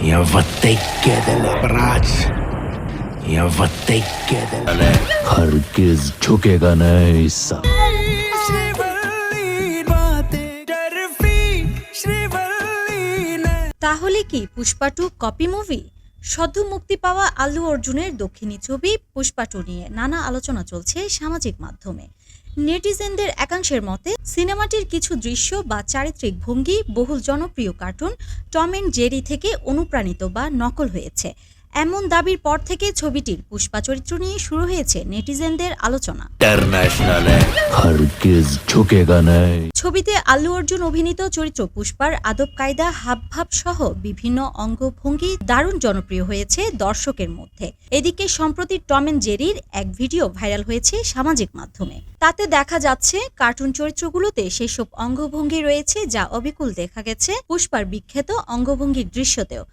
Я вот такие брать. Я вот такие हरगिज झुकेगा नहीं सब তাহলে কি পুষ্পা 2 কপি মুভি? সদ্য মুক্তি পাওয়া আল্লু অর্জুনের দক্ষিণী ছবি পুষ্পা 2 নিয়ে নানা আলোচনা চলছে সামাজিক মাধ্যমে। নেটিজেনদের একাংশের মতে সিনেমাটির কিছু দৃশ্য বা চারিত্রিক ভঙ্গি বহুল জনপ্রিয় কার্টুন টম অ্যান্ড জেরি থেকে অনুপ্রাণিত বা নকল হয়েছে। এমন দাবির পর থেকে ছবিটির পুষ্পা চরিত্র নিয়ে শুরু হয়েছে নেটিজেনদের আলোচনা। इंटरनेशनल है हरगिज झुकेगा नहीं ছবিতে আল্লু অর্জুন অভিনীত চরিত্র পুষ্পার আদব কায়দা হাবভাব সহ বিভিন্ন অঙ্গভঙ্গি দারুণ জনপ্রিয় হয়েছে দর্শকের মধ্যে। এদিকে সম্প্রতি টম অ্যান্ড জেরির এক ভিডিও ভাইরাল হয়েছে সামাজিক মাধ্যমে। তাতে দেখা যাচ্ছে কার্টুন চরিত্রগুলোতে সেসব অঙ্গভঙ্গি রয়েছে যা অবিকল দেখা গেছে পুষ্পার বিখ্যাত অঙ্গভঙ্গির দৃশ্যতেও।